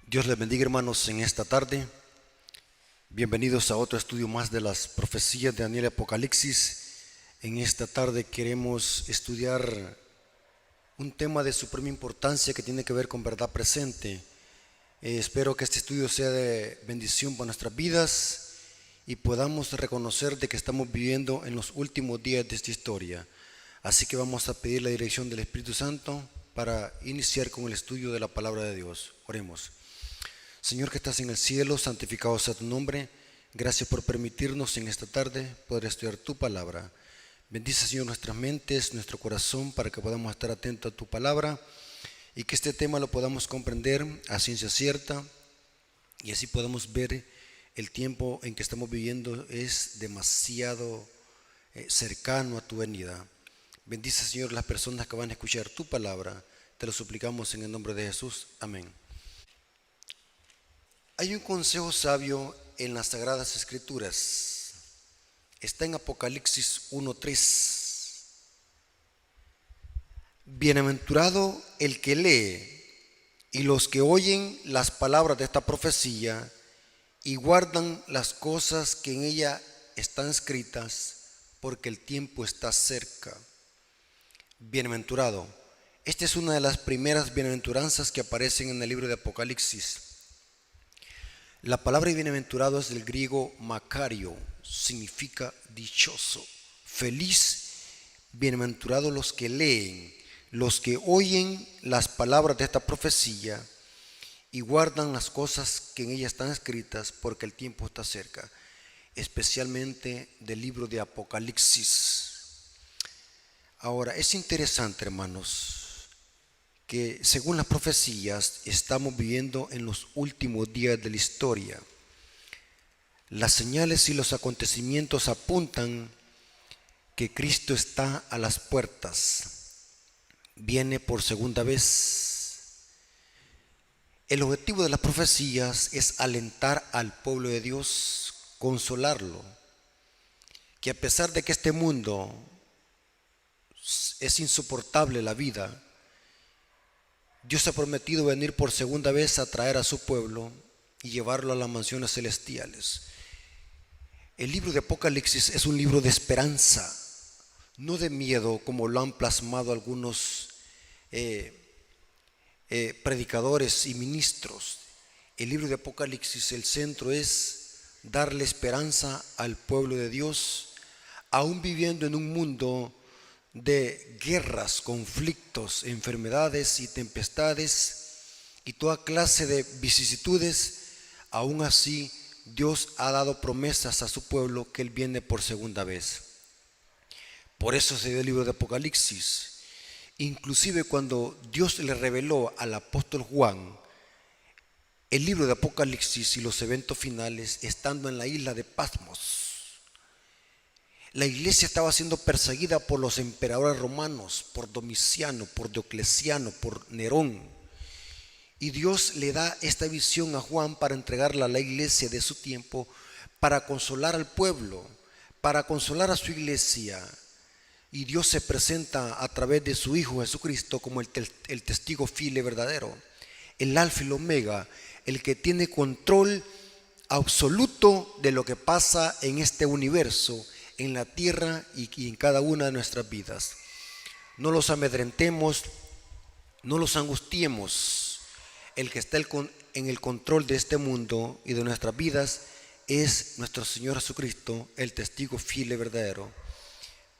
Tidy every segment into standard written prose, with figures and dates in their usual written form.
Dios les bendiga, hermanos, en esta tarde. Bienvenidos a otro estudio más de las profecías de Daniel y Apocalipsis. En esta tarde queremos estudiar un tema de suprema importancia que tiene que ver con verdad presente. Espero que este estudio sea de bendición para nuestras vidas y podamos reconocer de que estamos viviendo en los últimos días de esta historia. Así que vamos a pedir la dirección del Espíritu Santo para iniciar con el estudio de la palabra de Dios. Oremos. Señor que estás en el cielo, santificado sea tu nombre. Gracias por permitirnos en esta tarde poder estudiar tu palabra. Bendice, Señor, nuestras mentes, nuestro corazón, para que podamos estar atentos a tu palabra y que este tema lo podamos comprender a ciencia cierta y así podamos ver el tiempo en que estamos viviendo es demasiado cercano a tu venida. Bendice, Señor, las personas que van a escuchar tu palabra. Te lo suplicamos en el nombre de Jesús. Amén. Hay un consejo sabio en las Sagradas Escrituras. Está en Apocalipsis 1:3. Bienaventurado el que lee y los que oyen las palabras de esta profecía y guardan las cosas que en ella están escritas, porque el tiempo está cerca. Bienaventurado. Esta es una de las primeras bienaventuranzas que aparecen en el libro de Apocalipsis. La palabra bienaventurado es del griego makario, significa dichoso, feliz. Bienaventurados los que leen, los que oyen las palabras de esta profecía y guardan las cosas que en ella están escritas, porque el tiempo está cerca, especialmente del libro de Apocalipsis. Ahora, es interesante, hermanos, que según las profecías estamos viviendo en los últimos días de la historia. Las señales y los acontecimientos apuntan que Cristo está a las puertas, viene por segunda vez. El objetivo de las profecías es alentar al pueblo de Dios, consolarlo, que a pesar de que este mundo es insoportable la vida, Dios ha prometido venir por segunda vez a traer a su pueblo y llevarlo a las mansiones celestiales. El libro de Apocalipsis es un libro de esperanza, no de miedo como lo han plasmado algunos predicadores y ministros. El libro de Apocalipsis, el centro es darle esperanza al pueblo de Dios, aún viviendo en un mundo de guerras, conflictos, enfermedades y tempestades y toda clase de vicisitudes. Aún así, Dios ha dado promesas a su pueblo que Él viene por segunda vez. Por eso se dio el libro de Apocalipsis. Inclusive cuando Dios le reveló al apóstol Juan el libro de Apocalipsis y los eventos finales, estando en la isla de Patmos, la iglesia estaba siendo perseguida por los emperadores romanos, por Domiciano, por Diocleciano, por Nerón. Y Dios le da esta visión a Juan para entregarla a la iglesia de su tiempo, para consolar al pueblo, para consolar a su iglesia. Y Dios se presenta a través de su Hijo Jesucristo como el testigo fiel y verdadero, el alfa y el omega, el que tiene control absoluto de lo que pasa en este universo, en la tierra y en cada una de nuestras vidas. No los amedrentemos, no los angustiemos. El que está en el control de este mundo y de nuestras vidas es nuestro Señor Jesucristo, el testigo fiel y verdadero.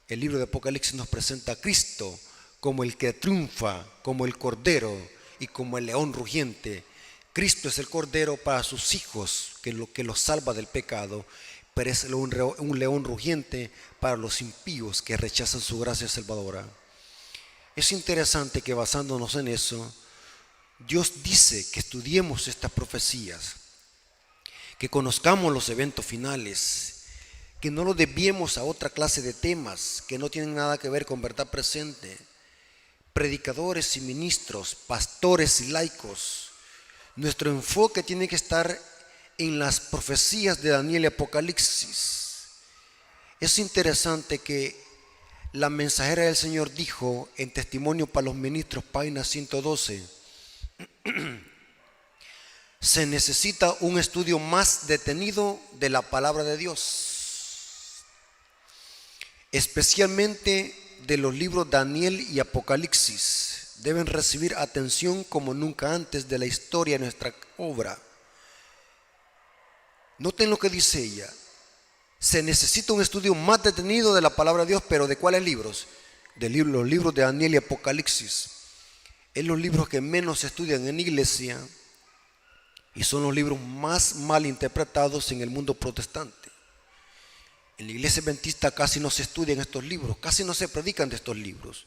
El libro de Apocalipsis nos presenta a Cristo como el que triunfa, como el cordero y como el león rugiente. Cristo es el cordero para sus hijos, que los salva del pecado, pero es un león rugiente para los impíos que rechazan su gracia salvadora. Es interesante que basándonos en eso, Dios dice que estudiemos estas profecías, que conozcamos los eventos finales, que no lo desviemos a otra clase de temas que no tienen nada que ver con verdad presente. Predicadores y ministros, pastores y laicos, nuestro enfoque tiene que estar en las profecías de Daniel y Apocalipsis. Es interesante que la mensajera del Señor dijo en Testimonio para los Ministros, página 112, se necesita un estudio más detenido de la palabra de Dios, especialmente de los libros Daniel y Apocalipsis. Deben recibir atención como nunca antes de la historia de nuestra obra. Noten lo que dice ella. Se necesita un estudio más detenido de la palabra de Dios, pero ¿de cuáles libros? De los libros de Daniel y Apocalipsis. Es los libros que menos se estudian en la iglesia y son los libros más mal interpretados en el mundo protestante. En la iglesia adventista casi no se estudian estos libros, casi no se predican de estos libros.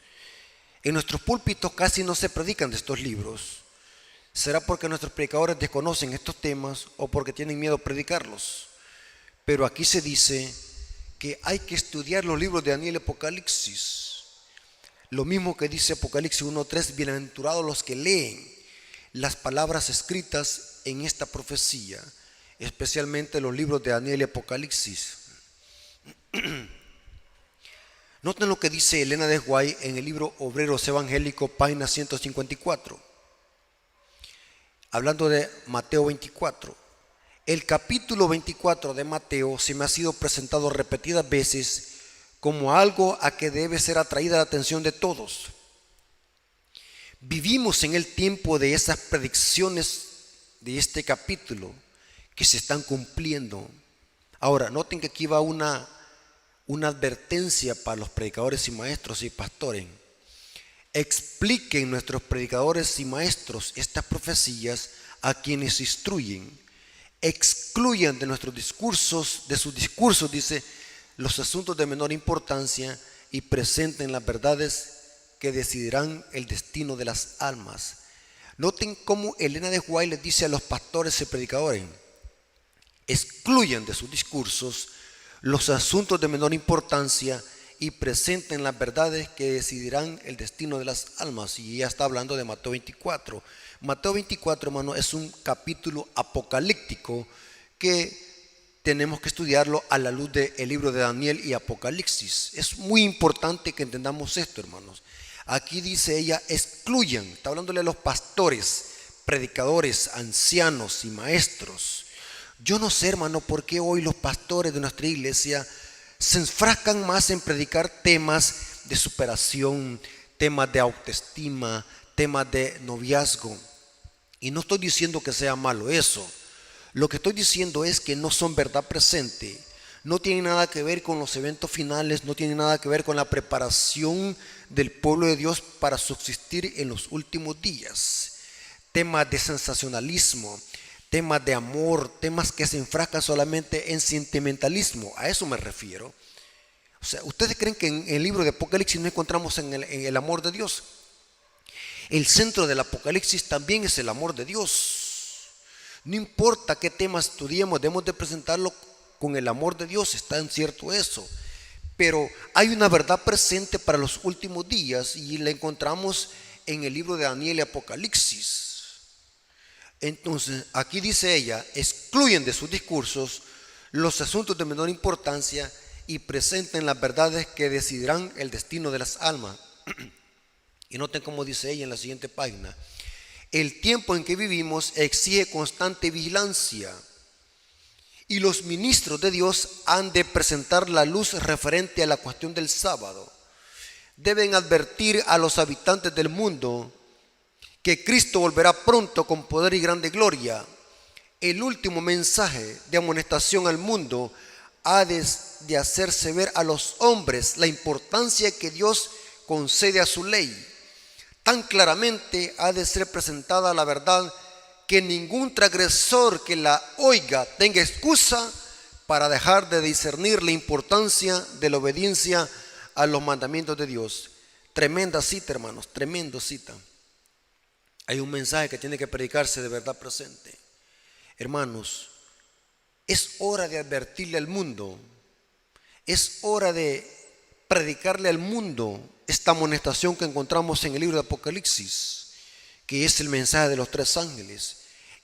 En nuestros púlpitos casi no se predican de estos libros. ¿Será porque nuestros predicadores desconocen estos temas o porque tienen miedo a predicarlos? Pero aquí se dice que hay que estudiar los libros de Daniel y Apocalipsis. Lo mismo que dice Apocalipsis 1:3, bienaventurados los que leen las palabras escritas en esta profecía, especialmente los libros de Daniel y Apocalipsis. Noten lo que dice Elena de White en el libro Obreros Evangélicos, página 154, hablando de Mateo 24. El capítulo 24 de Mateo se me ha sido presentado repetidas veces como algo a que debe ser atraída la atención de todos. Vivimos en el tiempo de esas predicciones de este capítulo que se están cumpliendo. Ahora, noten que aquí va una advertencia para los predicadores y maestros y pastores. Expliquen nuestros predicadores y maestros estas profecías a quienes instruyen. Excluyan de nuestros discursos, de sus discursos, dice, los asuntos de menor importancia y presenten las verdades que decidirán el destino de las almas. Noten cómo Elena de White les dice a los pastores y predicadores: excluyan de sus discursos los asuntos de menor importancia y presenten las verdades que decidirán el destino de las almas. Y ella está hablando de Mateo 24. Mateo 24, hermano, es un capítulo apocalíptico que tenemos que estudiarlo a la luz del libro de Daniel y Apocalipsis. Es muy importante que entendamos esto, hermanos. Aquí dice ella, excluyan, está hablándole a los pastores, predicadores, ancianos y maestros. Yo no sé, hermano, por qué hoy los pastores de nuestra iglesia se enfrascan más en predicar temas de superación, temas de autoestima, temas de noviazgo. Y no estoy diciendo que sea malo eso. Lo que estoy diciendo es que no son verdad presente. No tienen nada que ver con los eventos finales, no tienen nada que ver con la preparación del pueblo de Dios para subsistir en los últimos días. Temas de sensacionalismo, temas de amor, temas que se enfrascan solamente en sentimentalismo. A eso me refiero. O sea, ¿ustedes creen que en el libro de Apocalipsis no encontramos en el amor de Dios? El centro del Apocalipsis también es el amor de Dios. No importa qué tema estudiemos, debemos de presentarlo con el amor de Dios, está en cierto eso. Pero hay una verdad presente para los últimos días y la encontramos en el libro de Daniel y Apocalipsis. Entonces, aquí dice ella, excluyen de sus discursos los asuntos de menor importancia y presenten las verdades que decidirán el destino de las almas. Y noten cómo dice ella en la siguiente página. El tiempo en que vivimos exige constante vigilancia y los ministros de Dios han de presentar la luz referente a la cuestión del sábado. Deben advertir a los habitantes del mundo que Cristo volverá pronto con poder y grande gloria. El último mensaje de amonestación al mundo ha de hacerse ver a los hombres la importancia que Dios concede a su ley. Tan claramente ha de ser presentada la verdad que ningún transgresor que la oiga tenga excusa para dejar de discernir la importancia de la obediencia a los mandamientos de Dios. Tremenda cita, hermanos, tremenda cita. Hay un mensaje que tiene que predicarse de verdad presente. Hermanos, es hora de advertirle al mundo, es hora de predicarle al mundo esta amonestación que encontramos en el libro de Apocalipsis, que es el mensaje de los tres ángeles,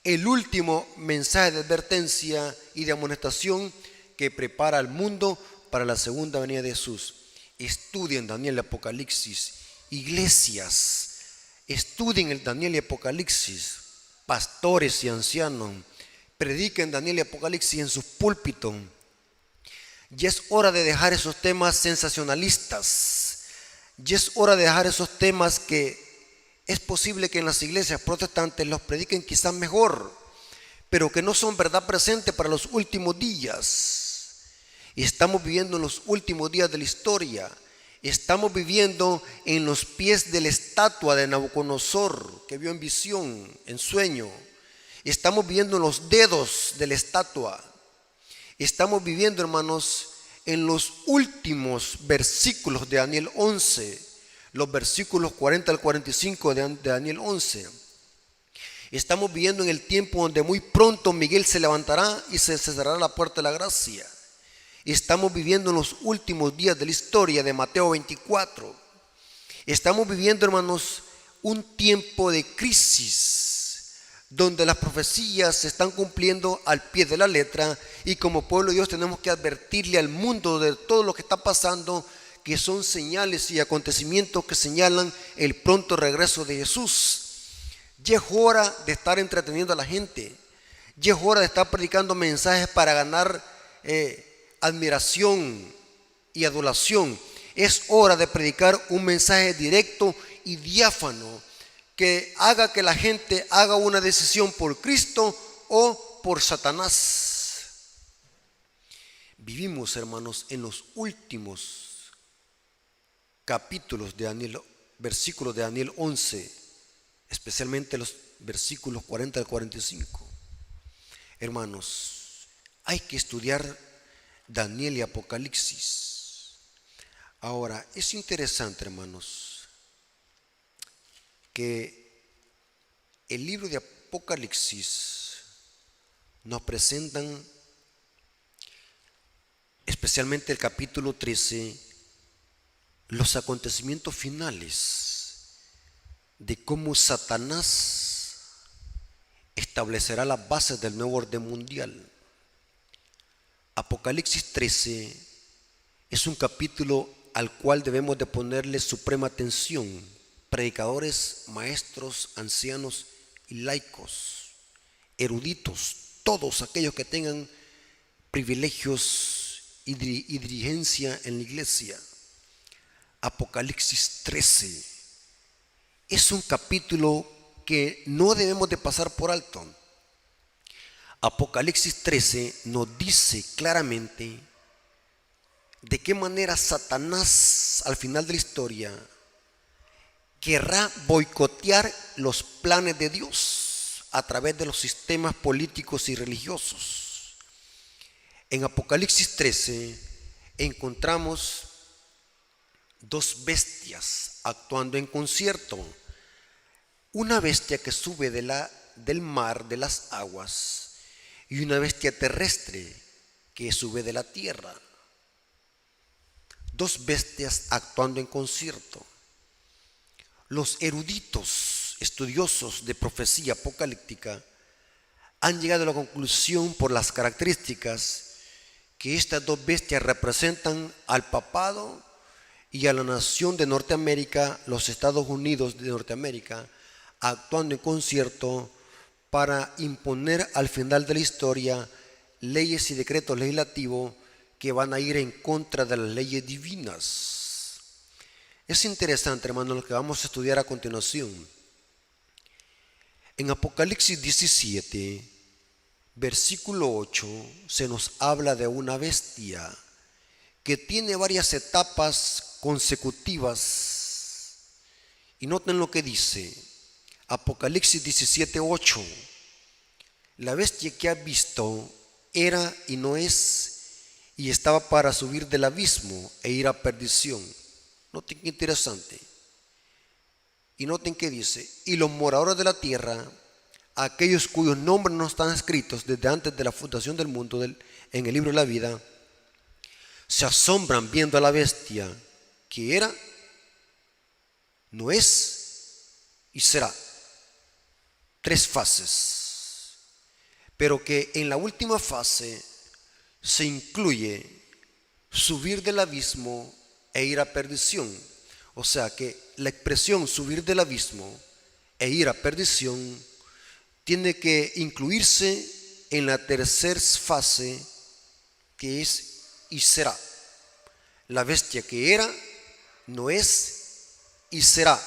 el último mensaje de advertencia y de amonestación que prepara al mundo para la segunda venida de Jesús. Estudien Daniel y Apocalipsis, iglesias, estudien el Daniel y Apocalipsis. pastores y ancianos prediquen Daniel y Apocalipsis en sus púlpitos. Ya es hora de dejar esos temas sensacionalistas. Ya es hora de dejar esos temas que es posible que en las iglesias protestantes los prediquen quizás mejor, pero que no son verdad presente para los últimos días. Y estamos viviendo en los últimos días de la historia. Estamos viviendo en los pies de la estatua de Nabucodonosor que vio en visión, en sueño. Estamos viviendo en los dedos de la estatua. Estamos viviendo, hermanos, en los últimos versículos de Daniel 11, los versículos 40 al 45 de Daniel 11. Estamos viviendo en el tiempo donde muy pronto Miguel se levantará y se cerrará la puerta de la gracia. Estamos viviendo en los últimos días de la historia de Mateo 24. Estamos viviendo, hermanos, un tiempo de crisis donde las profecías se están cumpliendo al pie de la letra, y como pueblo de Dios tenemos que advertirle al mundo de todo lo que está pasando, que son señales y acontecimientos que señalan el pronto regreso de Jesús. Ya es hora de estar entreteniendo a la gente. Ya es hora de estar predicando mensajes para ganar admiración y adulación. Es hora de predicar un mensaje directo y diáfano que haga que la gente haga una decisión por Cristo o por Satanás. Vivimos, hermanos, en los últimos capítulos de Daniel, versículos de Daniel 11, especialmente los versículos 40 al 45. Hermanos, hay que estudiar Daniel y Apocalipsis. Ahora, es interesante, hermanos, que el libro de Apocalipsis nos presentan, especialmente el capítulo 13, los acontecimientos finales de cómo Satanás establecerá las bases del nuevo orden mundial. Apocalipsis 13 es un capítulo al cual debemos de ponerle suprema atención, predicadores, maestros, ancianos y laicos, eruditos, todos aquellos que tengan privilegios y dirigencia en la iglesia. Apocalipsis 13 es un capítulo que no debemos de pasar por alto. Apocalipsis 13 nos dice claramente de qué manera Satanás al final de la historia querrá boicotear los planes de Dios a través de los sistemas políticos y religiosos. En Apocalipsis 13 encontramos dos bestias actuando en concierto. Una bestia que sube del mar, de las aguas, y una bestia terrestre que sube de la tierra. Dos bestias actuando en concierto. Los eruditos estudiosos de profecía apocalíptica han llegado a la conclusión, por las características, que estas dos bestias representan al papado y a la nación de Norteamérica, los Estados Unidos de Norteamérica, actuando en concierto para imponer al final de la historia leyes y decretos legislativos que van a ir en contra de las leyes divinas. Es interesante, hermano, lo que vamos a estudiar a continuación. En Apocalipsis 17, versículo 8, se nos habla de una bestia que tiene varias etapas consecutivas. Y noten lo que dice Apocalipsis 17, 8. La bestia que ha visto era y no es, y estaba para subir del abismo e ir a perdición. Noten qué interesante. Y noten que dice: y los moradores de la tierra, aquellos cuyos nombres no están escritos desde antes de la fundación del mundo en el libro de la vida, se asombran viendo a la bestia que era, no es y será. 3 fases. Pero que en la última fase se incluye subir del abismo e ir a perdición. O sea que la expresión subir del abismo e ir a perdición tiene que incluirse en la tercera fase, que es y será. La bestia que era, no es y será.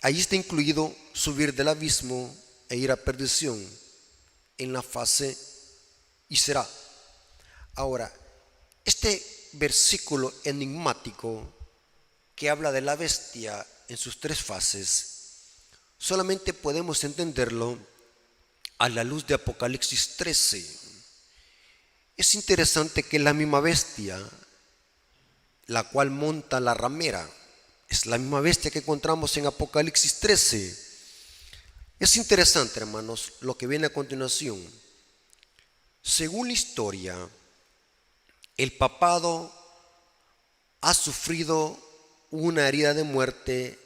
Ahí está incluido subir del abismo e ir a perdición en la fase y será. Ahora, este versículo enigmático que habla de la bestia en sus tres fases, solamente podemos entenderlo a la luz de Apocalipsis 13. Es interesante que la misma bestia, la cual monta la ramera, es la misma bestia que encontramos en Apocalipsis 13. Es interesante, hermanos, lo que viene a continuación. Según la historia, el papado ha sufrido una herida de muerte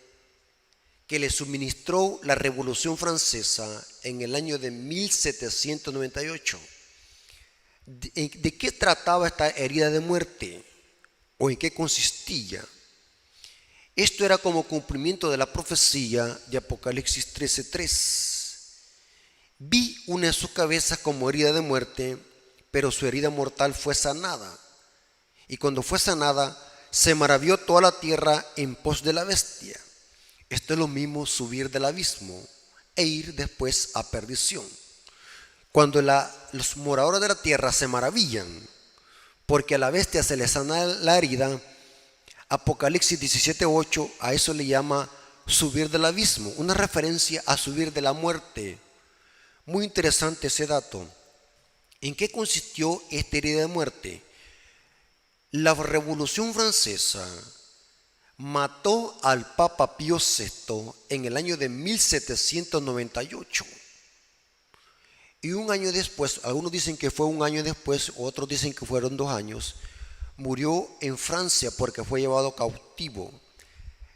que le suministró la Revolución Francesa en el año de 1798. ¿De qué trataba esta herida de muerte? ¿O en qué consistía? Esto era como cumplimiento de la profecía de Apocalipsis 13:3. Vi una de sus cabezas como herida de muerte, pero su herida mortal fue sanada. Y cuando fue sanada, se maravilló toda la tierra en pos de la bestia. Esto es lo mismo subir del abismo e ir después a perdición. Cuando los moradores de la tierra se maravillan porque a la bestia se le sana la herida, Apocalipsis 17:8 a eso le llama subir del abismo, una referencia a subir de la muerte. Muy interesante ese dato. ¿En qué consistió esta herida de muerte? La Revolución Francesa mató al Papa Pío VI en el año de 1798. Y un año después, algunos dicen que fue un año después, otros dicen que fueron 2 años, murió en Francia porque fue llevado cautivo.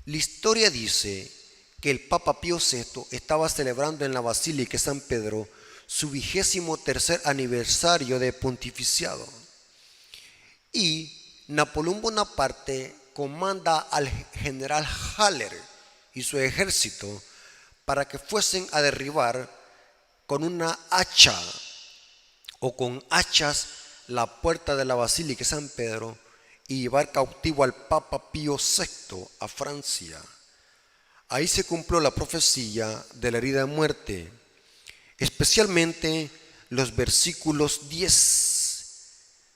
La historia dice que el Papa Pío VI estaba celebrando en la Basílica de San Pedro su 23º aniversario de pontificiado. Y Napoleón Bonaparte comanda al general Haller y su ejército para que fuesen a derribar con una hacha o con hachas la puerta de la Basílica de San Pedro y llevar cautivo al Papa Pío VI a Francia. Ahí se cumplió la profecía de la herida de muerte, especialmente los versículos 10.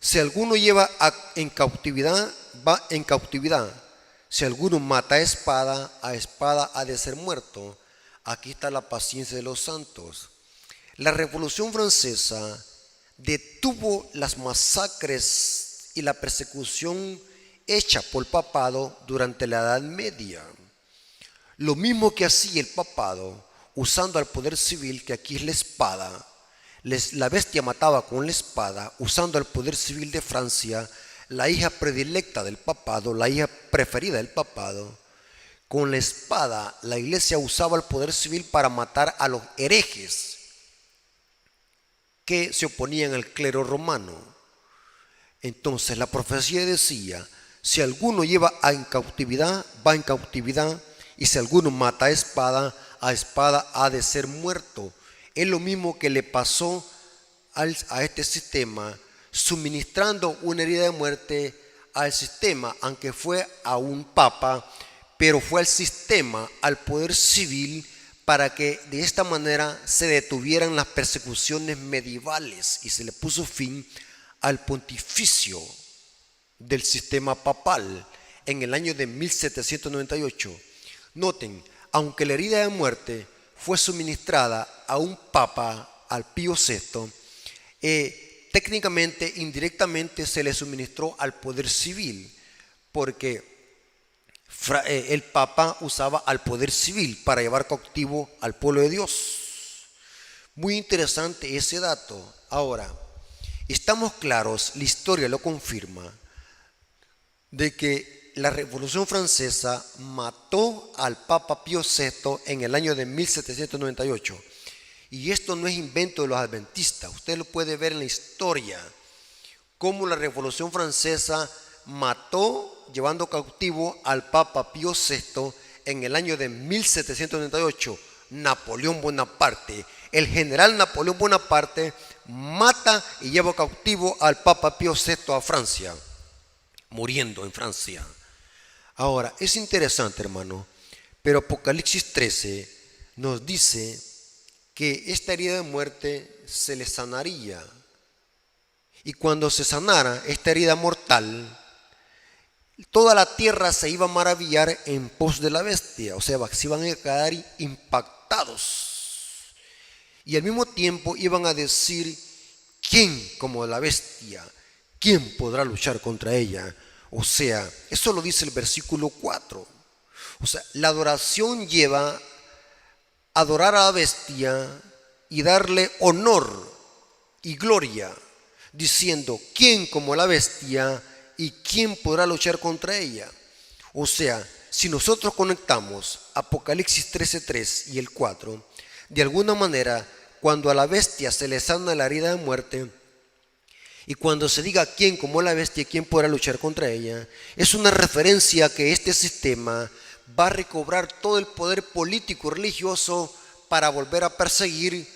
Si alguno lleva en cautividad, va en cautividad. Si alguno mata a espada ha de ser muerto. Aquí está la paciencia de los santos. La Revolución Francesa detuvo las masacres y la persecución hecha por el papado durante la Edad Media. Lo mismo que hacía el papado usando al poder civil, que aquí es la espada. La bestia mataba con la espada, usando el poder civil de Francia, la hija predilecta del papado, la hija preferida del papado. Con la espada, la iglesia usaba el poder civil para matar a los herejes que se oponían al clero romano. Entonces la profecía decía: si alguno lleva en cautividad, va en cautividad, y si alguno mata a espada ha de ser muerto. Es lo mismo que le pasó a este sistema, suministrando una herida de muerte al sistema, aunque fue a un papa, pero fue al sistema, al poder civil, para que de esta manera se detuvieran las persecuciones medievales y se le puso fin al pontificio del sistema papal en el año de 1798. Noten, aunque la herida de muerte fue suministrada a un papa, al Pío VI, técnicamente, indirectamente se le suministró al poder civil, porque el papa usaba al poder civil para llevar cautivo al pueblo de Dios. Muy interesante ese dato. Ahora, estamos claros, la historia lo confirma, de que la Revolución Francesa mató al Papa Pío VI en el año de 1798. Y esto no es invento de los adventistas. Usted lo puede ver en la historia, cómo la Revolución Francesa mató, llevando cautivo al Papa Pío VI en el año de 1798. Napoleón Bonaparte. El general Napoleón Bonaparte mata y lleva cautivo al Papa Pío VI a Francia, muriendo en Francia. Ahora, es interesante, hermano, pero Apocalipsis 13 nos dice que esta herida de muerte se le sanaría. Y cuando se sanara esta herida mortal, toda la tierra se iba a maravillar en pos de la bestia, o sea, se iban a quedar impactados. Y al mismo tiempo iban a decir, ¿quién como la bestia? ¿Quién podrá luchar contra ella? O sea, eso lo dice el versículo 4. O sea, la adoración lleva a adorar a la bestia y darle honor y gloria, diciendo, ¿quién como la bestia y quién podrá luchar contra ella? O sea, si nosotros conectamos Apocalipsis 13:3 y el 4, de alguna manera, cuando a la bestia se le sana la herida de muerte, y cuando se diga quién como la bestia y quién podrá luchar contra ella, es una referencia a que este sistema va a recobrar todo el poder político y religioso para volver a perseguir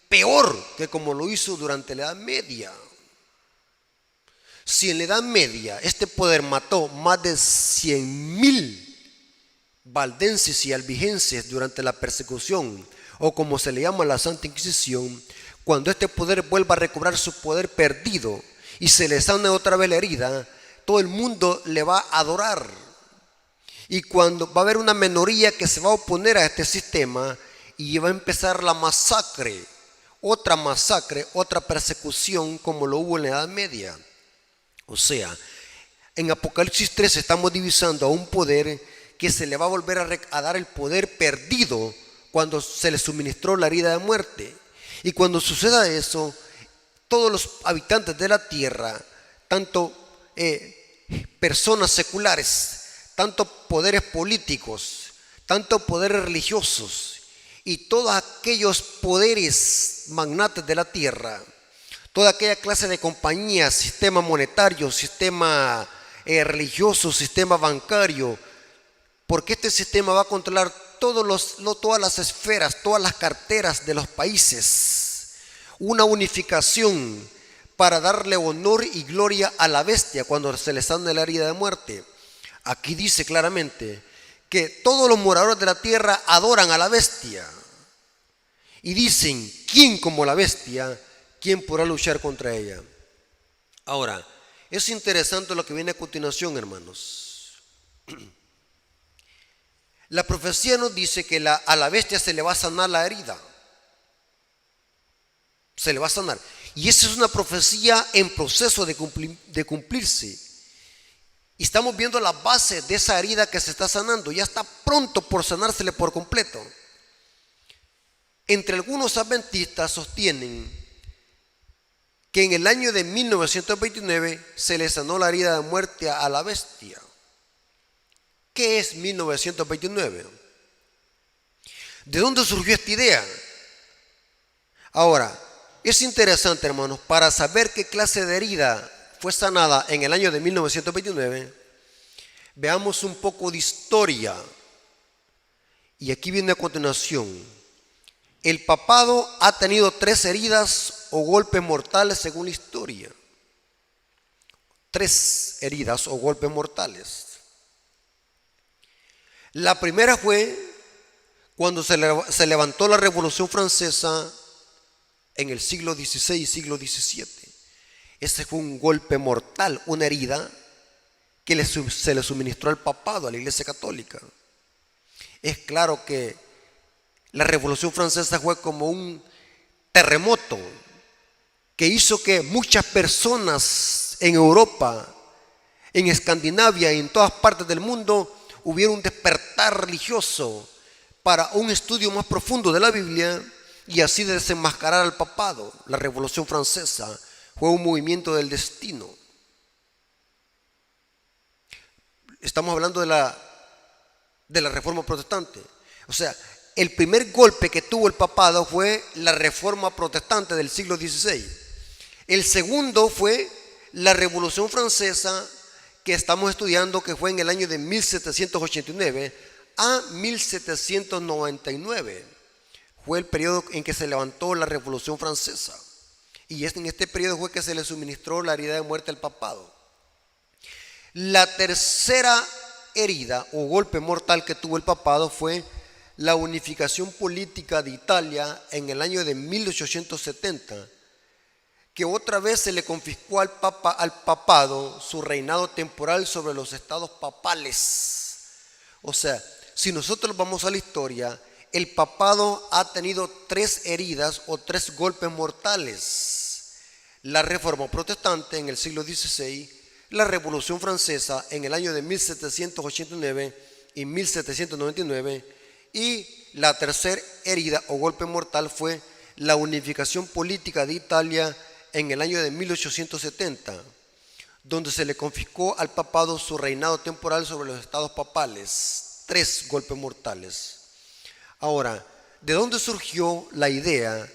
peor que como lo hizo durante la Edad Media. Si en la Edad Media este poder mató más de 100.000 valdenses y albigenses durante la persecución, o como se le llama la Santa Inquisición, cuando este poder vuelva a recobrar su poder perdido y se le sana otra vez la herida, todo el mundo le va a adorar. Y cuando va a haber una minoría que se va a oponer a este sistema y va a empezar la masacre, otra persecución como lo hubo en la Edad Media. O sea, en Apocalipsis 13 estamos divisando a un poder que se le va a volver a dar el poder perdido cuando se le suministró la herida de muerte. Y cuando suceda eso, todos los habitantes de la tierra, tanto personas seculares, tanto poderes políticos, tanto poderes religiosos y todos aquellos poderes magnates de la tierra, toda aquella clase de compañías, sistema monetario, sistema religioso, sistema bancario, porque este sistema va a controlar todas las esferas, todas las carteras de los países. Una unificación para darle honor y gloria a la bestia cuando se le sana la herida de muerte. Aquí dice claramente que todos los moradores de la tierra adoran a la bestia. Y dicen, ¿quién como la bestia? ¿Quién podrá luchar contra ella? Ahora, es interesante lo que viene a continuación, hermanos. La profecía nos dice que a la bestia se le va a sanar la herida. Se le va a sanar. Y esa es una profecía en proceso de cumplirse. Y estamos viendo la base de esa herida que se está sanando. Ya está pronto por sanársele por completo. Entre algunos adventistas sostienen que en el año de 1929 se le sanó la herida de muerte a la bestia. ¿Qué es 1929? ¿De dónde surgió esta idea? Ahora, es interesante, hermanos, para saber qué clase de herida fue sanada en el año de 1929, veamos un poco de historia. Y aquí viene a continuación. El papado ha tenido 3 heridas o golpes mortales según la historia. 3 heridas o golpes mortales. La primera fue cuando se levantó la Revolución Francesa en el siglo XVI y siglo XVII. Ese fue un golpe mortal, una herida que se le suministró al papado, a la Iglesia Católica. Es claro que la Revolución Francesa fue como un terremoto que hizo que muchas personas en Europa, en Escandinavia y en todas partes del mundo hubiera un despertar religioso para un estudio más profundo de la Biblia y así desenmascarar al papado. La Revolución Francesa fue un movimiento del destino. Estamos hablando de la Reforma Protestante. O sea, el primer golpe que tuvo el papado fue la Reforma Protestante del siglo XVI. El segundo fue la Revolución Francesa que estamos estudiando, que fue en el año de 1789 a 1799. fue el periodo en que se levantó la Revolución Francesa. Y en este periodo fue que se le suministró la herida de muerte al papado. La tercera herida o golpe mortal que tuvo el papado fue la unificación política de Italia en el año de 1870, que otra vez se le confiscó al papado su reinado temporal sobre los estados papales. O sea, si nosotros vamos a la historia, el papado ha tenido 3 heridas o 3 golpes mortales: la Reforma Protestante en el siglo XVI, la Revolución Francesa en el año de 1789 y 1799, y la tercera herida o golpe mortal fue la unificación política de Italia en el año de 1870, donde se le confiscó al papado su reinado temporal sobre los estados papales. 3 golpes mortales. Ahora, ¿de dónde surgió la idea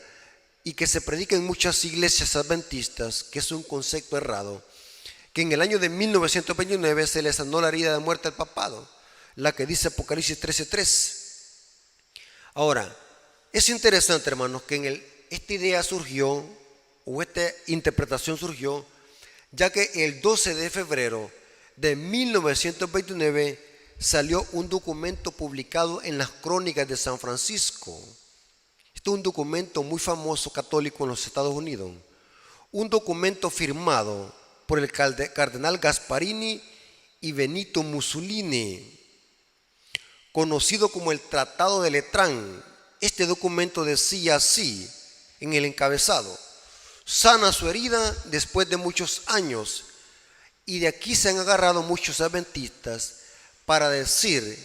y que se predica en muchas iglesias adventistas, que es un concepto errado, que en el año de 1929 se le sanó la herida de muerte al papado, la que dice Apocalipsis 13:3? Ahora, es interesante, hermanos, que esta idea surgió, o esta interpretación surgió, ya que el 12 de febrero de 1929 salió un documento publicado en las Crónicas de San Francisco. Este es un documento muy famoso católico en los Estados Unidos. Un documento firmado por el cardenal Gasparini y Benito Mussolini, conocido como el Tratado de Letrán. Este documento decía así en el encabezado: sana su herida después de muchos años. Y de aquí se han agarrado muchos adventistas para decir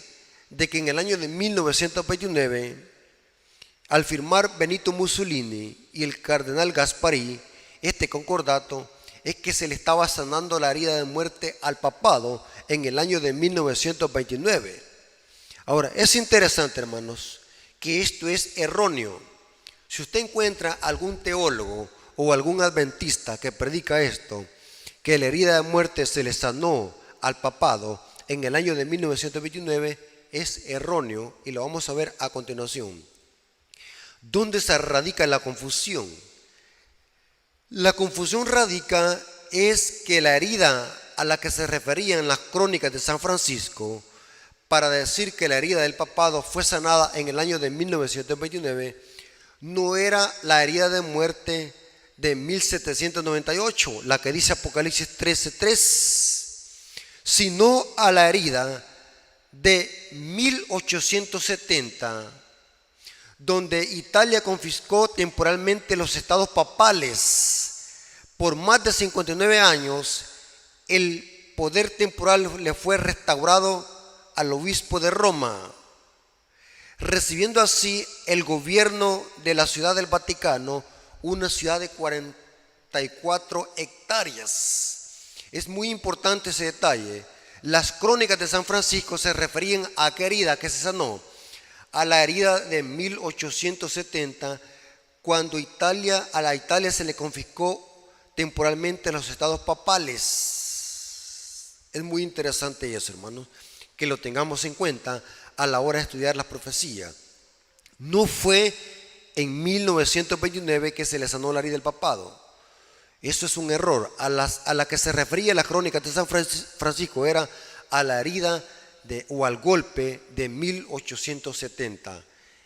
de que en el año de 1929, al firmar Benito Mussolini y el cardenal Gasparí este concordato, es que se le estaba sanando la herida de muerte al papado en el año de 1929. Ahora, es interesante, hermanos, que esto es erróneo. Si usted encuentra algún teólogo o algún adventista que predica esto, que la herida de muerte se le sanó al papado en el año de 1929, es erróneo, y lo vamos a ver a continuación. ¿Dónde se radica la confusión? La confusión radica es que la herida a la que se refería en las Crónicas de San Francisco para decir que la herida del papado fue sanada en el año de 1929 no era la herida de muerte de 1798, la que dice Apocalipsis 13:3, sino a la herida de 1870, donde Italia confiscó temporalmente los estados papales. Por más de 59 años, el poder temporal le fue restaurado al obispo de Roma, recibiendo así el gobierno de la Ciudad del Vaticano, una ciudad de 44 hectáreas. Es muy importante ese detalle. Las Crónicas de San Francisco se referían a qué herida que se sanó, a la herida de 1870, cuando a la Italia se le confiscó temporalmente los estados papales. Es muy interesante eso, hermanos, que lo tengamos en cuenta a la hora de estudiar las profecías. No fue en 1929 que se le sanó la herida del papado. Eso es un error. A la que se refería la Crónica de San Francisco era a la herida o al golpe de 1870.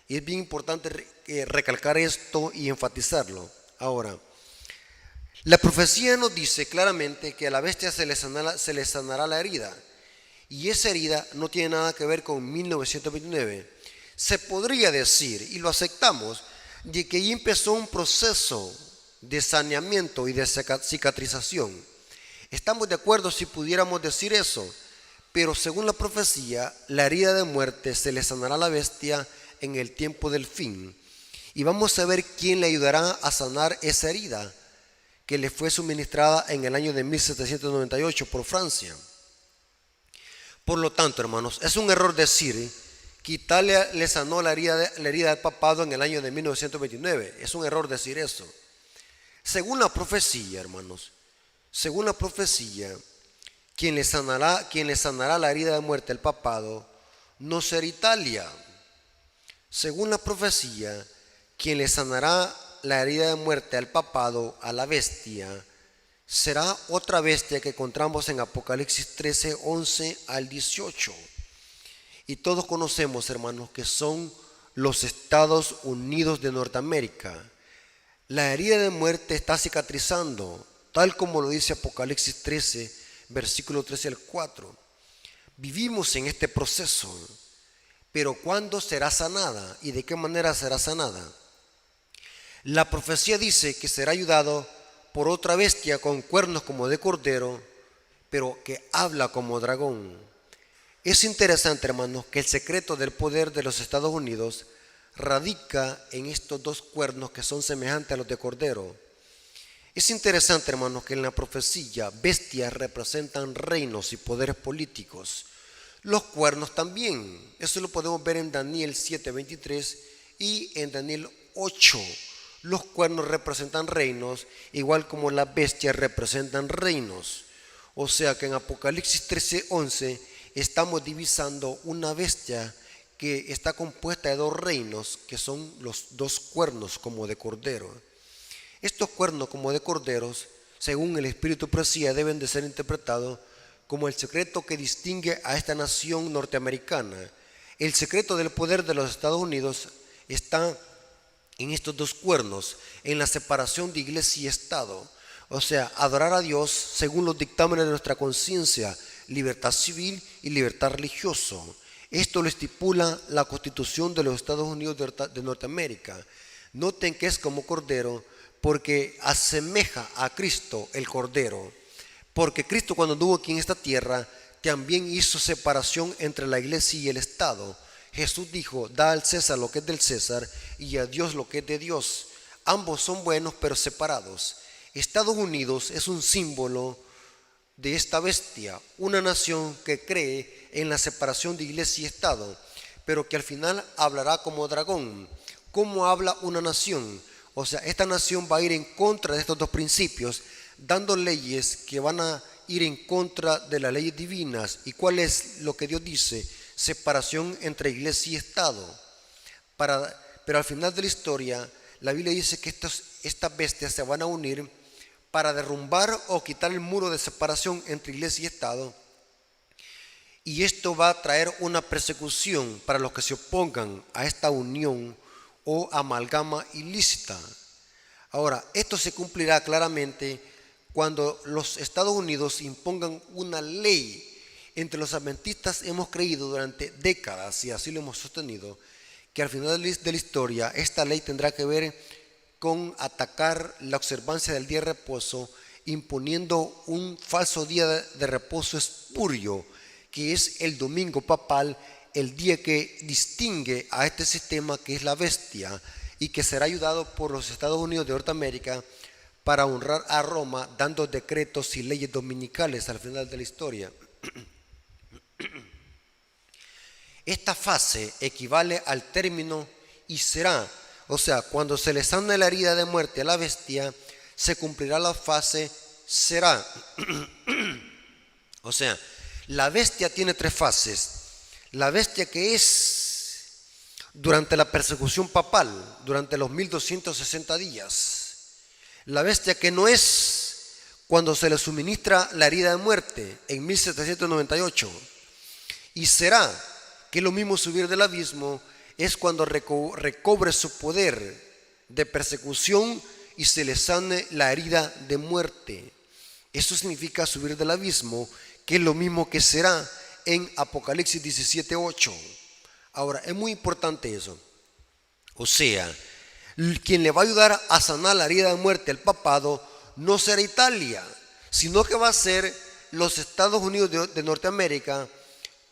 Y es bien importante recalcar esto y enfatizarlo. Ahora, la profecía nos dice claramente que a la bestia se le sanará la herida. Y esa herida no tiene nada que ver con 1929. Se podría decir, y lo aceptamos, de que ahí empezó un proceso de saneamiento y de cicatrización. Estamos de acuerdo si pudiéramos decir eso, pero según la profecía, la herida de muerte se le sanará a la bestia en el tiempo del fin. Y vamos a ver quién le ayudará a sanar esa herida que le fue suministrada en el año de 1798 por Francia. Por lo tanto, hermanos, es un error decir que Italia le sanó la herida del papado en el año de 1929. Es un error decir eso. Según la profecía, hermanos, según la profecía, quien le sanará la herida de muerte al papado no será Italia. Según la profecía, quien le sanará la herida de muerte al papado, a la bestia, será otra bestia que encontramos en Apocalipsis 13, 11 al 18. Y todos conocemos, hermanos, que son los Estados Unidos de Norteamérica. La herida de muerte está cicatrizando, tal como lo dice Apocalipsis 13, versículo 13 al 4. Vivimos en este proceso, pero ¿cuándo será sanada? ¿Y de qué manera será sanada? La profecía dice que será ayudado por otra bestia con cuernos como de cordero, pero que habla como dragón. Es interesante, hermanos, que el secreto del poder de los Estados Unidos radica en estos dos cuernos que son semejantes a los de cordero. Es interesante, hermanos, que en la profecía bestias representan reinos y poderes políticos. Los cuernos también. Eso lo podemos ver en Daniel 7:23 y en Daniel 8. Los cuernos representan reinos, igual como las bestias representan reinos. O sea que en Apocalipsis 13:11 estamos divisando una bestia que está compuesta de dos reinos, que son los dos cuernos como de cordero. Estos cuernos como de corderos, según el Espíritu Profecía, deben de ser interpretados como el secreto que distingue a esta nación norteamericana. El secreto del poder de los Estados Unidos está en estos dos cuernos, en la separación de iglesia y Estado. O sea, adorar a Dios según los dictámenes de nuestra conciencia, libertad civil y libertad religiosa. Esto lo estipula la Constitución de los Estados Unidos de Norteamérica. Noten que es como cordero porque asemeja a Cristo el cordero. Porque Cristo, cuando anduvo aquí en esta tierra, también hizo separación entre la iglesia y el Estado. Jesús dijo: da al César lo que es del César y a Dios lo que es de Dios. Ambos son buenos, pero separados. Estados Unidos es un símbolo de esta bestia, una nación que cree en la separación de iglesia y Estado, pero que al final hablará como dragón. ¿Cómo habla una nación? O sea, esta nación va a ir en contra de estos dos principios, dando leyes que van a ir en contra de las leyes divinas. ¿Y cuál es lo que Dios dice? Separación entre iglesia y Estado. Pero al final de la historia, la Biblia dice que estas bestias se van a unir para derrumbar o quitar el muro de separación entre iglesia y Estado. Y esto va a traer una persecución para los que se opongan a esta unión o amalgama ilícita. Ahora, esto se cumplirá claramente cuando los Estados Unidos impongan una ley. Entre los adventistas hemos creído durante décadas, y así lo hemos sostenido, que al final de la historia esta ley tendrá que ver con atacar la observancia del día de reposo, imponiendo un falso día de reposo espurio, que es el domingo papal, el día que distingue a este sistema que es la bestia y que será ayudado por los Estados Unidos de Norteamérica para honrar a Roma, dando decretos y leyes dominicales al final de la historia. Esta fase equivale al término y será, o sea, cuando se le sana la herida de muerte a la bestia, se cumplirá la fase será. O sea, la bestia tiene tres fases. La bestia que es durante la persecución papal, durante los 1260 días. La bestia que no es cuando se le suministra la herida de muerte en 1798. Y será, que es lo mismo subir del abismo, es cuando recobre su poder de persecución y se le sane la herida de muerte. Eso significa subir del abismo, que es lo mismo que será en Apocalipsis 17:8. Ahora, es muy importante eso. O sea, quien le va a ayudar a sanar la herida de muerte al papado no será Italia, sino que va a ser los Estados Unidos de Norteamérica,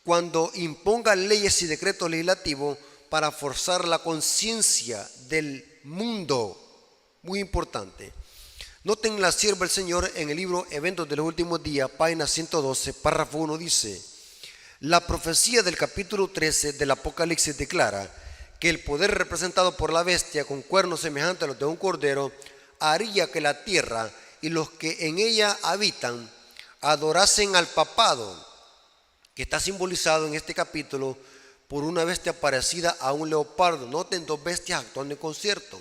cuando imponga leyes y decretos legislativos para forzar la conciencia del mundo. Muy importante. Noten la sierva del Señor en el libro Eventos de los Últimos Días, página 112, párrafo 1 dice: la profecía del capítulo 13 del Apocalipsis declara que el poder representado por la bestia con cuernos semejantes a los de un cordero haría que la tierra y los que en ella habitan adorasen al papado, que está simbolizado en este capítulo por una bestia parecida a un leopardo. Noten, dos bestias actuando en concierto.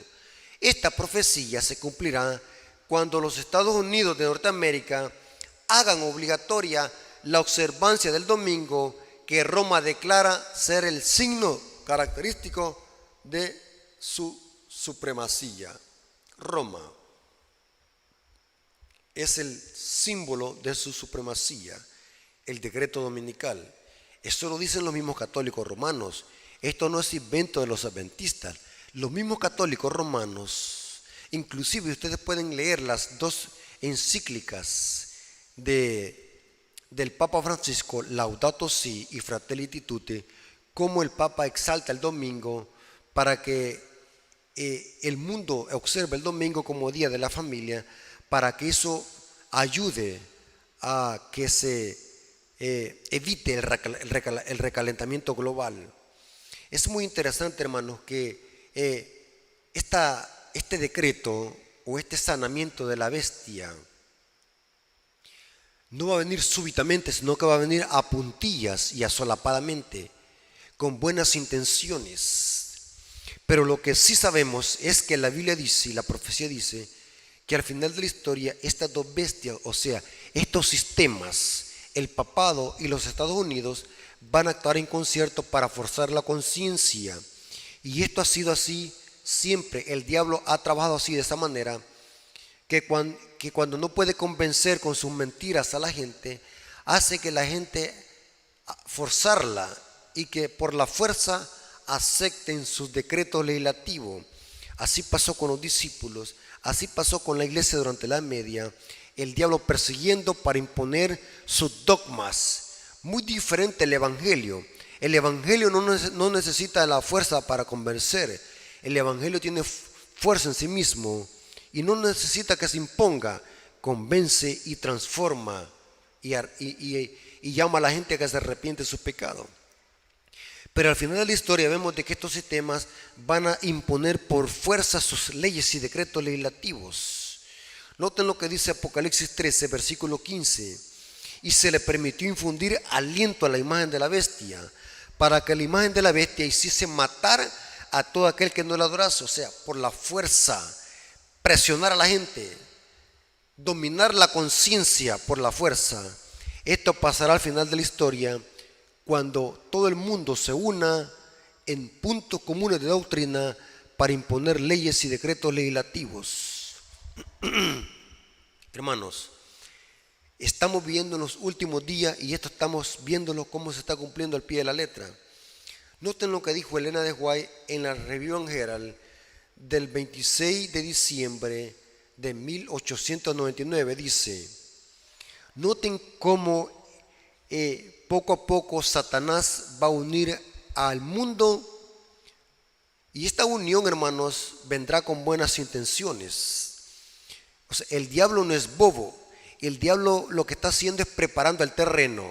Esta profecía se cumplirá cuando los Estados Unidos de Norteamérica hagan obligatoria la observancia del domingo, que Roma declara ser el signo característico de su supremacía. Roma es el símbolo de su supremacía, el decreto dominical. Eso lo dicen los mismos católicos romanos. Esto no es invento de los adventistas. Los mismos católicos romanos, inclusive ustedes pueden leer las dos encíclicas del Papa Francisco, Laudato Si y Fratelli Tutti, cómo el Papa exalta el domingo para que el mundo observe el domingo como día de la familia, para que eso ayude a que se evite el recalentamiento global. Es muy interesante, hermanos, que este decreto o este sanamiento de la bestia no va a venir súbitamente, sino que va a venir a puntillas y asolapadamente, con buenas intenciones. Pero lo que sí sabemos es que la Biblia dice, y la profecía dice, que al final de la historia estas dos bestias, o sea, estos sistemas, el papado y los Estados Unidos, van a actuar en concierto para forzar la conciencia. Y esto ha sido así siempre. El diablo ha trabajado así, de esa manera, que cuando no puede convencer con sus mentiras a la gente, hace que la gente forzarla y que por la fuerza acepten sus decretos legislativos. Así pasó con los discípulos, así pasó con la iglesia durante la Edad Media, el diablo persiguiendo para imponer sus dogmas. Muy diferente el evangelio. El evangelio no necesita la fuerza para convencer. El evangelio tiene fuerza en sí mismo y no necesita que se imponga. Convence y transforma y llama a la gente a que se arrepiente de sus pecados. Pero al final de la historia vemos de que estos sistemas van a imponer por fuerza sus leyes y decretos legislativos. Noten lo que dice Apocalipsis 13, versículo 15. Y se le permitió infundir aliento a la imagen de la bestia, para que la imagen de la bestia hiciese matar a todo aquel que no la adorase. O sea, por la fuerza, presionar a la gente, dominar la conciencia por la fuerza. Esto pasará al final de la historia, cuando todo el mundo se una en puntos comunes de doctrina para imponer leyes y decretos legislativos. Hermanos, estamos viviendo en los últimos días y esto estamos viéndolo cómo se está cumpliendo al pie de la letra. Noten lo que dijo Elena de White en la Review and Herald del 26 de diciembre de 1899. Dice: noten cómo poco a poco Satanás va a unir al mundo, y esta unión, hermanos, vendrá con buenas intenciones. O sea, el diablo no es bobo. El diablo lo que está haciendo es preparando el terreno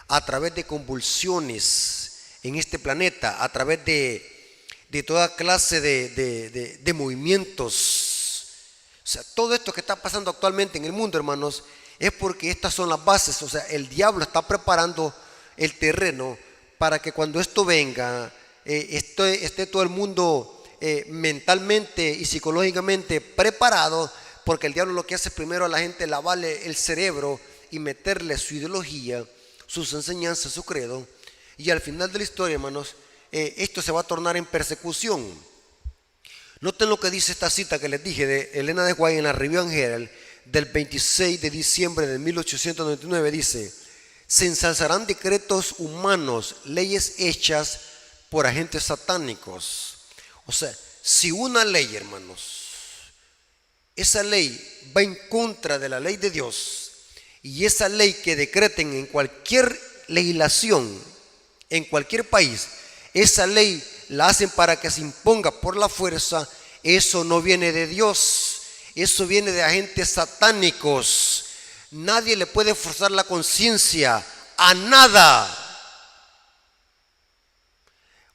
a través de convulsiones en este planeta, a través de toda clase de movimientos. O sea, todo esto que está pasando actualmente en el mundo, hermanos, es porque estas son las bases. O sea, el diablo está preparando el terreno para que cuando esto venga, esté todo el mundo mentalmente y psicológicamente preparado, porque el diablo lo que hace es primero a la gente lavarle el cerebro y meterle su ideología, sus enseñanzas, su credo, y al final de la historia, hermanos, esto se va a tornar en persecución. Noten lo que dice esta cita que les dije de Elena de White en la Review and Herald del 26 de diciembre de 1899. Dice: se ensalzarán decretos humanos, leyes hechas por agentes satánicos. O sea, si una ley, hermanos, esa ley va en contra de la ley de Dios, y esa ley que decreten en cualquier legislación, en cualquier país, esa ley la hacen para que se imponga por la fuerza, eso no viene de Dios, eso viene de agentes satánicos. Nadie le puede forzar la conciencia a nada.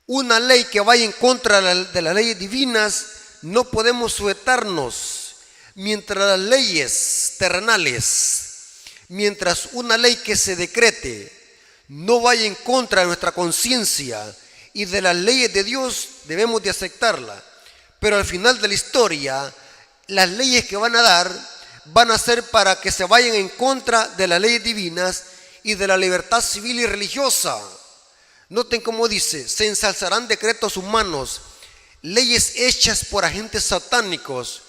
Una ley que vaya en contra de las leyes divinas, no podemos sujetarnos. Mientras las leyes terrenales, mientras una ley que se decrete no vaya en contra de nuestra conciencia y de las leyes de Dios debemos de aceptarlas. Pero al final de la historia, las leyes que van a dar van a ser para que se vayan en contra de las leyes divinas y de la libertad civil y religiosa. Noten cómo dice: se ensalzarán decretos humanos, leyes hechas por agentes satánicos,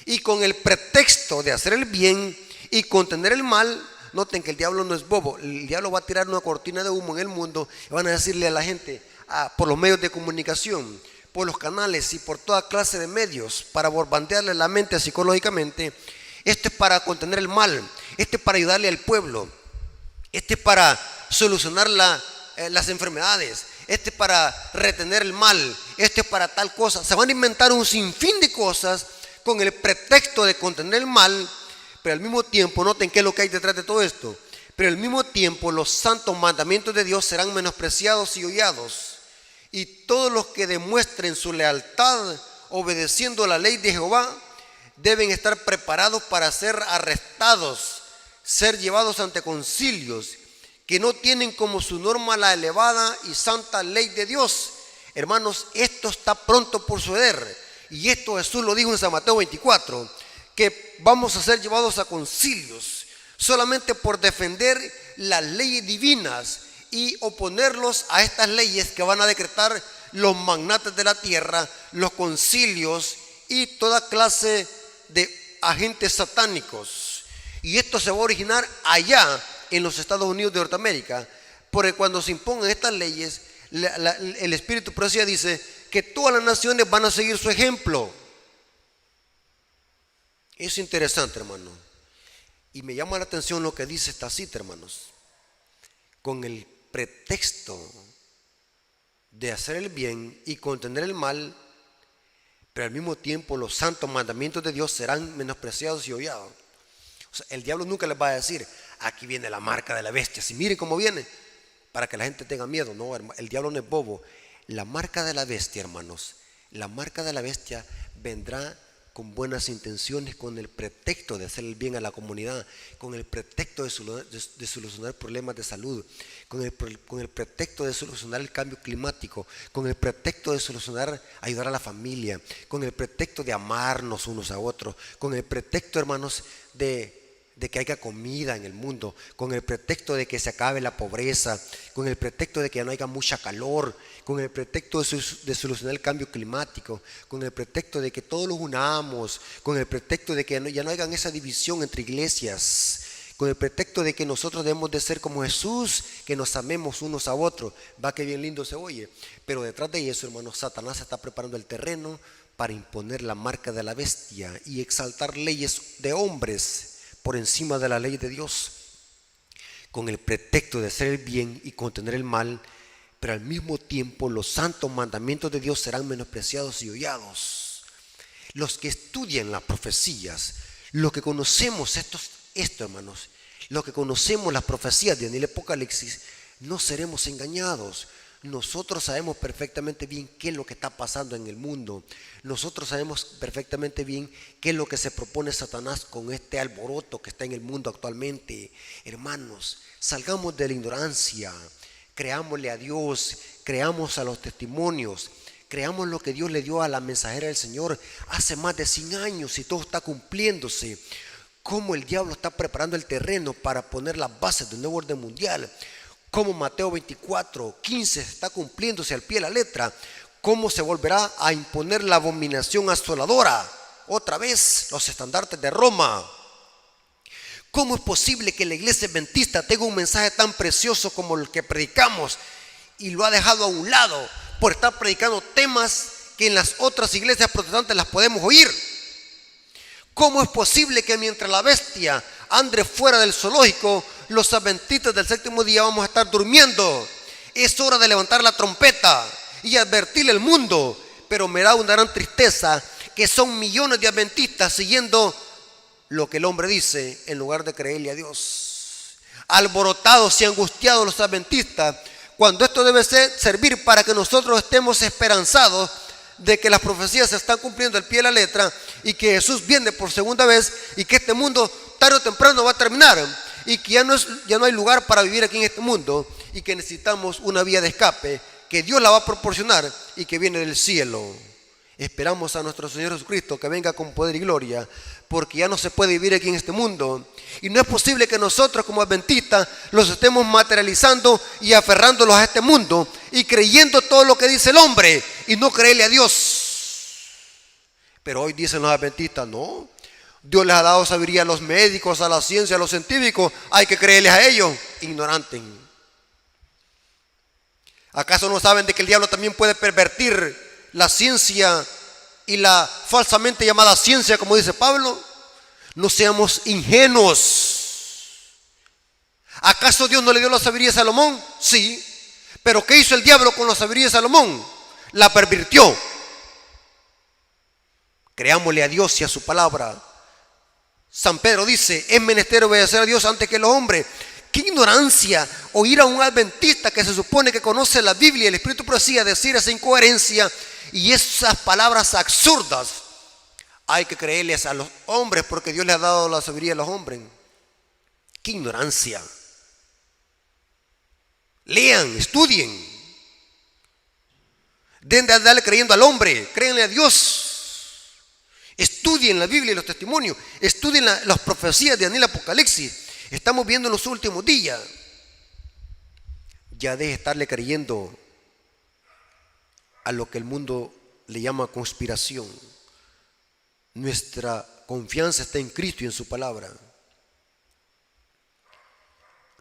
y con el pretexto de hacer el bien y contener el mal. Noten que el diablo no es bobo. El diablo va a tirar una cortina de humo en el mundo y van a decirle a la gente, por los medios de comunicación, por los canales y por toda clase de medios, para bombardearle la mente psicológicamente: esto es para contener el mal, este es para ayudarle al pueblo, este es para solucionar las enfermedades, este es para retener el mal, este es para tal cosa. Se van a inventar un sinfín de cosas con el pretexto de contener el mal, pero al mismo tiempo, noten qué es lo que hay detrás de todo esto, pero al mismo tiempo los santos mandamientos de Dios serán menospreciados y hollados, y todos los que demuestren su lealtad obedeciendo la ley de Jehová deben estar preparados para ser arrestados, ser llevados ante concilios que no tienen como su norma la elevada y santa ley de Dios. Hermanos, esto está pronto por suceder, y esto Jesús lo dijo en San Mateo 24, que vamos a ser llevados a concilios solamente por defender las leyes divinas y oponerlos a estas leyes que van a decretar los magnates de la tierra, los concilios y toda clase de agentes satánicos. Y esto se va a originar allá en los Estados Unidos de Norteamérica, porque cuando se impongan estas leyes, el Espíritu Profecía dice que todas las naciones van a seguir su ejemplo. Es interesante, hermano, y me llama la atención lo que dice esta cita, hermanos. Con el pretexto de hacer el bien y contener el mal, pero al mismo tiempo los santos mandamientos de Dios serán menospreciados y hollados. O sea, el diablo nunca les va a decir: aquí viene la marca de la bestia, si miren cómo viene, para que la gente tenga miedo. No, el diablo no es bobo. La marca de la bestia, hermanos, la marca de la bestia vendrá con buenas intenciones, con el pretexto de hacer el bien a la comunidad, con el pretexto de solucionar problemas de salud, con el pretexto de solucionar el cambio climático, con el pretexto de solucionar, ayudar a la familia, con el pretexto de amarnos unos a otros, con el pretexto, hermanos, de que haya comida en el mundo, con el pretexto de que se acabe la pobreza, con el pretexto de que ya no haya mucha calor, con el pretexto de solucionar el cambio climático, con el pretexto de que todos los unamos, con el pretexto de que ya no haya esa división entre iglesias, con el pretexto de que nosotros debemos de ser como Jesús, que nos amemos unos a otros. Va, que bien lindo se oye, pero detrás de eso, hermanos, Satanás está preparando el terreno para imponer la marca de la bestia y exaltar leyes de hombres por encima de la ley de Dios, con el pretexto de hacer el bien y contener el mal, pero al mismo tiempo los santos mandamientos de Dios serán menospreciados y hollados. Los que estudian las profecías, los que conocemos esto, hermanos, los que conocemos las profecías de Daniel y Apocalipsis, no seremos engañados. Nosotros sabemos perfectamente bien qué es lo que está pasando en el mundo. Nosotros sabemos perfectamente bien qué es lo que se propone Satanás con este alboroto que está en el mundo actualmente. Hermanos, salgamos de la ignorancia, creámosle a Dios, creamos a los testimonios, creamos lo que Dios le dio a la mensajera del Señor hace más de 100 años y todo está cumpliéndose. Cómo el diablo está preparando el terreno para poner las bases del nuevo orden mundial. Como Mateo 24:15 está cumpliéndose al pie de la letra. Cómo se volverá a imponer la abominación asoladora, otra vez los estandartes de Roma. ¿Cómo es posible que la iglesia adventista tenga un mensaje tan precioso como el que predicamos y lo ha dejado a un lado por estar predicando temas que en las otras iglesias protestantes las podemos oír? ¿Cómo es posible que mientras la bestia ande fuera del zoológico, los adventistas del séptimo día vamos a estar durmiendo? Es hora de levantar la trompeta y advertirle al mundo. Pero me da una gran tristeza que son millones de adventistas siguiendo lo que el hombre dice en lugar de creerle a Dios. Alborotados y angustiados los adventistas, cuando esto debe servir para que nosotros estemos esperanzados de que las profecías se están cumpliendo al pie de la letra y que Jesús viene por segunda vez y que este mundo tarde o temprano va a terminar y que ya no hay lugar para vivir aquí en este mundo y que necesitamos una vía de escape que Dios la va a proporcionar y que viene del cielo. Esperamos a nuestro Señor Jesucristo que venga con poder y gloria, porque ya no se puede vivir aquí en este mundo. Y no es posible que nosotros como adventistas los estemos materializando y aferrándolos a este mundo y creyendo todo lo que dice el hombre y no creerle a Dios. Pero hoy dicen los adventistas, no, Dios les ha dado sabiduría a los médicos, a la ciencia, a los científicos, hay que creerles a ellos. Ignorantes. ¿Acaso no saben de que el diablo también puede pervertir la ciencia y la falsamente llamada ciencia, como dice Pablo? No seamos ingenuos. ¿Acaso Dios no le dio la sabiduría a Salomón? Sí. Pero ¿qué hizo el diablo con la sabiduría de Salomón? La pervirtió. Creámosle a Dios y a su palabra. San Pedro dice, es menester obedecer a Dios antes que los hombres. ¡Qué ignorancia! Oír a un adventista que se supone que conoce la Biblia y el Espíritu Profecía decir esa incoherencia y esas palabras absurdas. Hay que creerles a los hombres porque Dios les ha dado la sabiduría a los hombres. ¡Qué ignorancia! Lean, estudien. Den de darle creyendo al hombre, créanle a Dios. Estudien la Biblia y los testimonios. Estudien las profecías de Daniel Apocalipsis. Estamos viendo en los últimos días. Ya deje de estarle creyendo a lo que el mundo le llama conspiración. Nuestra confianza está en Cristo y en su palabra.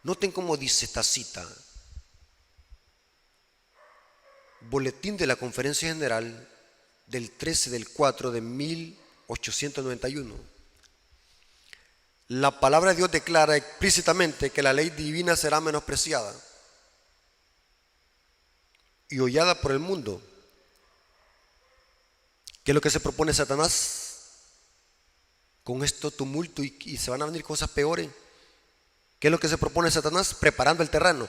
Noten cómo dice esta cita. Boletín de la Conferencia General del 13/4 de 1891. La palabra de Dios declara explícitamente que la ley divina será menospreciada y hollada por el mundo. ¿Qué es lo que se propone Satanás? Con esto tumulto y se van a venir cosas peores. ¿Qué es lo que se propone Satanás? Preparando el terreno.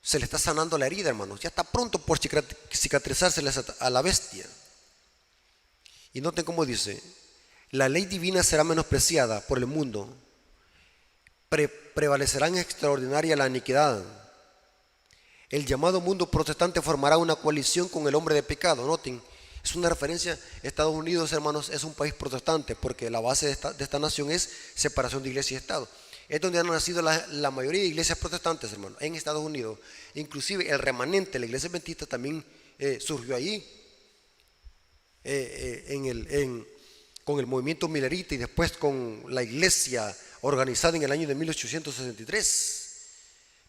Se le está sanando la herida, hermanos. Ya está pronto por cicatrizarse a la bestia. Y noten cómo dice, la ley divina será menospreciada por el mundo. Prevalecerá en extraordinaria la iniquidad. El llamado mundo protestante formará una coalición con el hombre de pecado. Noten, es una referencia. Estados Unidos, hermanos, es un país protestante porque la base de esta nación es separación de iglesia y Estado. Es donde han nacido la mayoría de iglesias protestantes, hermanos, en Estados Unidos. Inclusive el remanente de la iglesia adventista también surgió ahí, con el movimiento milerita y después con la iglesia organizada en el año de 1863.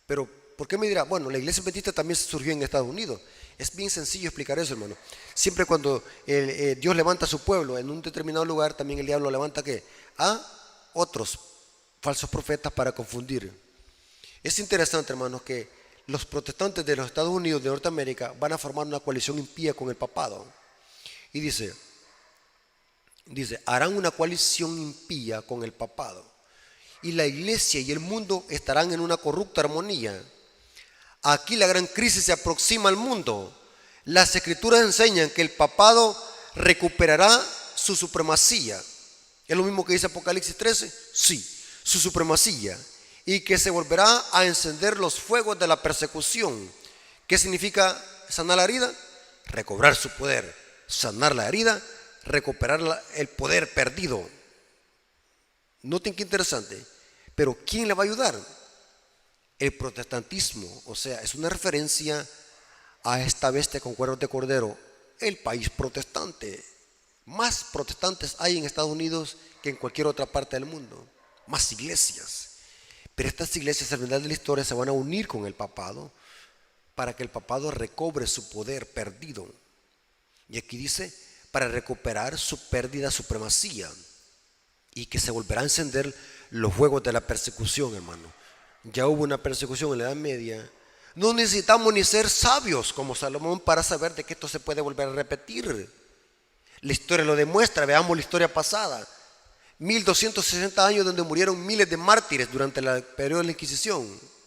Pero, ¿por qué me dirá? Bueno, la iglesia adventista también surgió en Estados Unidos. Es bien sencillo explicar eso, hermano. Siempre cuando Dios levanta a su pueblo en un determinado lugar, también el diablo levanta ¿qué? A otros falsos profetas para confundir. Es interesante, hermanos, que los protestantes de los Estados Unidos de Norteamérica van a formar una coalición impía con el papado. Y dice, harán una coalición impía con el papado. Y la iglesia y el mundo estarán en una corrupta armonía. Aquí la gran crisis se aproxima al mundo. Las escrituras enseñan que el papado recuperará su supremacía. ¿Es lo mismo que dice Apocalipsis 13? Sí, su supremacía. Y que se volverá a encender los fuegos de la persecución. ¿Qué significa sanar la herida? Recobrar su poder. Sanar la herida, recuperar el poder perdido. Noten qué interesante. Pero ¿quién le va a ayudar? El protestantismo. O sea, es una referencia a esta bestia con cuernos de cordero. El país protestante. Más protestantes hay en Estados Unidos que en cualquier otra parte del mundo. Más iglesias. Pero estas iglesias al final de la historia se van a unir con el papado para que el papado recobre su poder perdido. Y aquí dice, para recuperar su pérdida supremacía y que se volverá a encender los fuegos de la persecución, hermano. Ya hubo una persecución en la Edad Media. No necesitamos ni ser sabios como Salomón para saber de que esto se puede volver a repetir. La historia lo demuestra, veamos la historia pasada. 1260 años donde murieron miles de mártires durante el periodo de la Inquisición.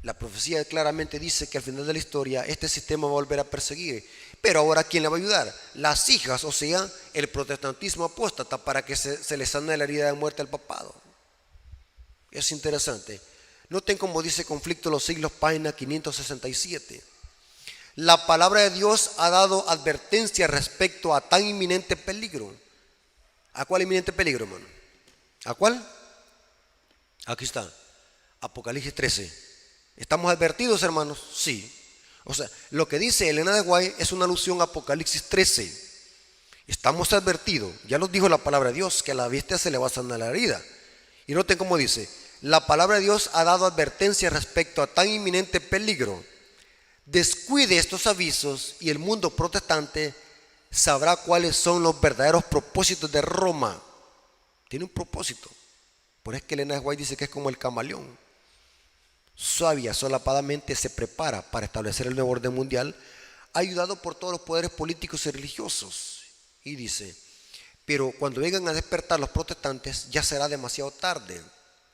La profecía claramente dice que al final de la historia este sistema va a volver a perseguir. Pero ahora, ¿quién le va a ayudar? Las hijas, o sea, el protestantismo apóstata para que se le sane la herida de muerte al papado. Es interesante. Noten cómo dice Conflicto de los Siglos, página 567. La palabra de Dios ha dado advertencia respecto a tan inminente peligro. ¿A cuál inminente peligro, hermano? ¿A cuál? Aquí está, Apocalipsis 13. ¿Estamos advertidos, hermanos? Sí. O sea, lo que dice Elena de White es una alusión a Apocalipsis 13. Estamos advertidos, ya nos dijo la palabra de Dios, que a la bestia se le va a sanar la herida. Y noten cómo dice, la palabra de Dios ha dado advertencia respecto a tan inminente peligro. Descuide estos avisos y el mundo protestante sabrá cuáles son los verdaderos propósitos de Roma. Tiene un propósito. Por eso es que Elena de White dice que es como el camaleón. Suave, solapadamente se prepara para establecer el nuevo orden mundial, ayudado por todos los poderes políticos y religiosos. Y dice, pero cuando vengan a despertar los protestantes, ya será demasiado tarde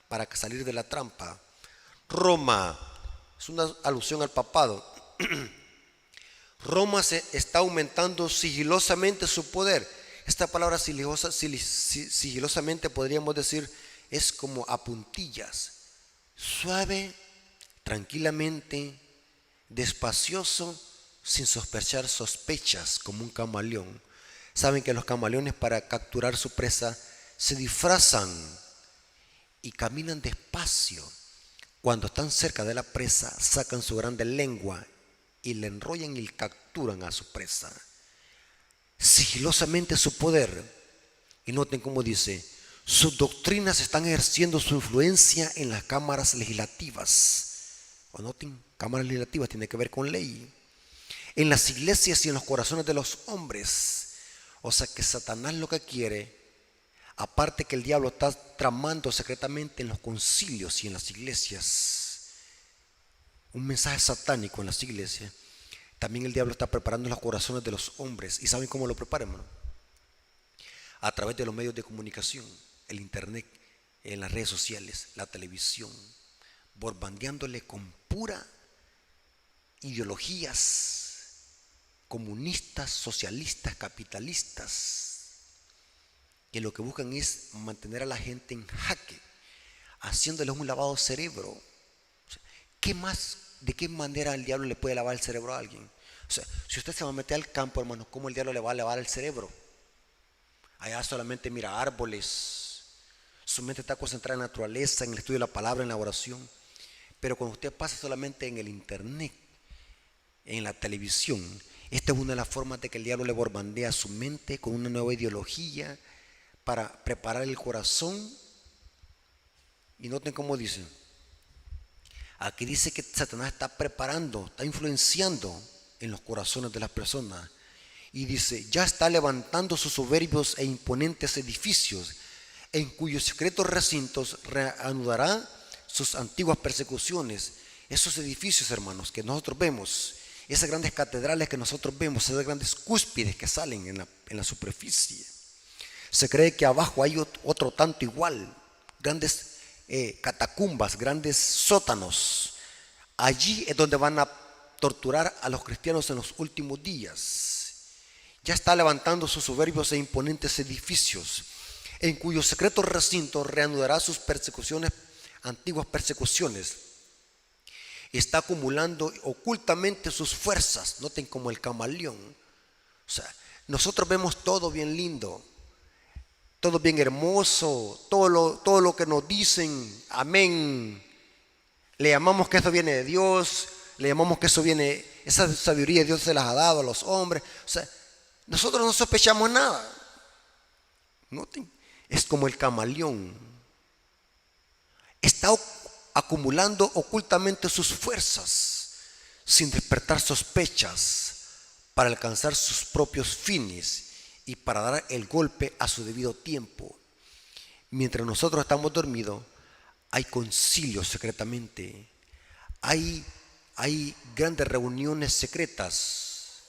para salir de la trampa. Roma, es una alusión al papado. Roma se está aumentando sigilosamente su poder. Esta palabra sigilosamente podríamos decir es como a puntillas, suave, tranquilamente, despacioso, sin sospechar sospechas, como un camaleón. Saben que los camaleones, para capturar su presa, se disfrazan y caminan despacio. Cuando están cerca de la presa, sacan su grande lengua y le enrollan y capturan a su presa. Sigilosamente su poder. Y noten cómo dice, sus doctrinas están ejerciendo su influencia en las cámaras legislativas. O noten, cámaras legislativas tiene que ver con ley. En las iglesias y en los corazones de los hombres. O sea que Satanás lo que quiere, aparte que el diablo está tramando secretamente en los concilios y en las iglesias, un mensaje satánico en las iglesias, también el diablo está preparando los corazones de los hombres. ¿Y saben cómo lo prepara, hermano? A través de los medios de comunicación, el internet, en las redes sociales, la televisión, bombardeándole con pura ideologías comunistas, socialistas, capitalistas, que lo que buscan es mantener a la gente en jaque, haciéndoles un lavado de cerebro. ¿Qué más? ¿De qué manera el diablo le puede lavar el cerebro a alguien? O sea, si usted se va a meter al campo, hermano, ¿cómo el diablo le va a lavar el cerebro? Allá solamente mira árboles, su mente está concentrada en la naturaleza, en el estudio de la palabra, en la oración. Pero cuando usted pasa solamente en el internet, en la televisión, esta es una de las formas de que el diablo le bombardea su mente con una nueva ideología para preparar el corazón. Y noten cómo dice. Aquí dice que Satanás está preparando, está influenciando en los corazones de las personas. Y dice, ya está levantando sus soberbios e imponentes edificios, en cuyos secretos recintos reanudará sus antiguas persecuciones. Esos edificios, hermanos, que nosotros vemos, esas grandes catedrales que nosotros vemos, esas grandes cúspides que salen en la superficie. Se cree que abajo hay otro tanto igual, grandes catacumbas, grandes sótanos. Allí es donde van a torturar a los cristianos en los últimos días. Ya está levantando sus soberbios e imponentes edificios, en cuyos secretos recintos reanudará sus persecuciones, antiguas persecuciones. Está acumulando ocultamente sus fuerzas. Noten como el camaleón. O sea, nosotros vemos todo bien lindo, todo bien hermoso, todo lo que nos dicen, amén. Le llamamos que eso viene de Dios, le llamamos que eso viene, esa sabiduría Dios se las ha dado a los hombres. O sea, nosotros no sospechamos nada. Noten, es como el camaleón. Está acumulando ocultamente sus fuerzas sin despertar sospechas para alcanzar sus propios fines y para dar el golpe a su debido tiempo. Mientras nosotros estamos dormidos, hay concilios secretamente, hay grandes reuniones secretas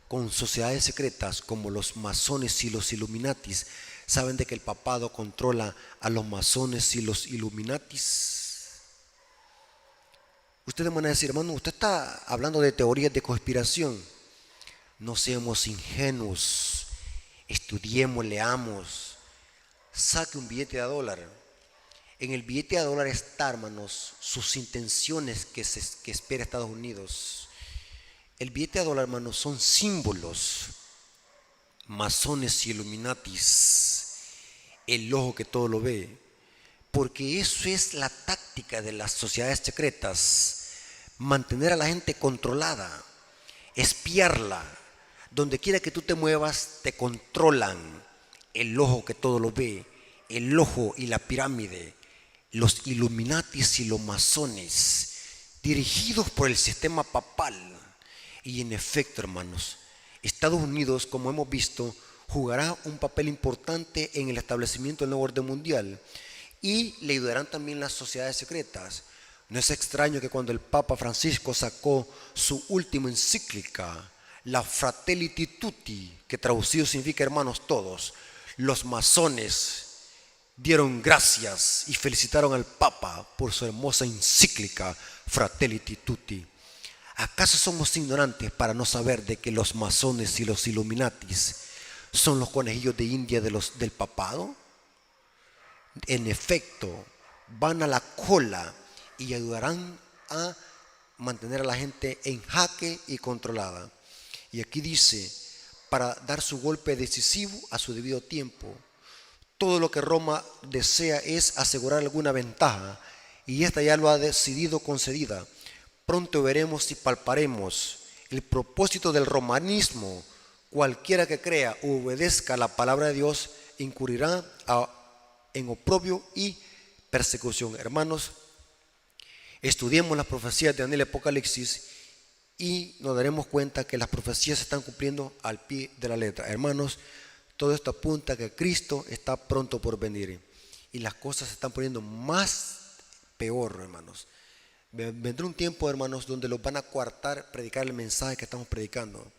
con sociedades secretas como los masones y los illuminatis. ¿Saben de que el papado controla a los masones y los illuminatis? Ustedes van a decir, hermano, usted está hablando de teorías de conspiración. No seamos ingenuos, estudiemos, leamos, saque un billete de $1. En el billete de $1 está, hermanos, sus intenciones que espera Estados Unidos. El billete de dólar, hermanos, son símbolos, masones y illuminatis, el ojo que todo lo ve, porque eso es la táctica de las sociedades secretas, mantener a la gente controlada, espiarla, donde quiera que tú te muevas te controlan, el ojo que todo lo ve, el ojo y la pirámide, los illuminatis y los masones, dirigidos por el sistema papal. Y en efecto, hermanos, Estados Unidos, como hemos visto, jugará un papel importante en el establecimiento del nuevo orden mundial y le ayudarán también las sociedades secretas. No es extraño que cuando el Papa Francisco sacó su última encíclica, la Fratelli Tutti, que traducido significa hermanos todos, los masones dieron gracias y felicitaron al Papa por su hermosa encíclica Fratelli Tutti. ¿Acaso somos ignorantes para no saber de que los masones y los illuminatis son los conejillos de India del papado? En efecto, van a la cola y ayudarán a mantener a la gente en jaque y controlada. Y aquí dice, para dar su golpe decisivo a su debido tiempo. Todo lo que Roma desea es asegurar alguna ventaja, y esta ya lo ha decidido concedida. Pronto veremos y palparemos el propósito del romanismo. Cualquiera que crea o obedezca la palabra de Dios incurrirá en oprobio y persecución. Hermanos, estudiemos las profecías de Daniel y Apocalipsis y nos daremos cuenta que las profecías se están cumpliendo al pie de la letra. Hermanos, todo esto apunta a que Cristo está pronto por venir y las cosas se están poniendo más peor, hermanos. Vendrá un tiempo, hermanos, donde los van a coartar predicar el mensaje que estamos predicando,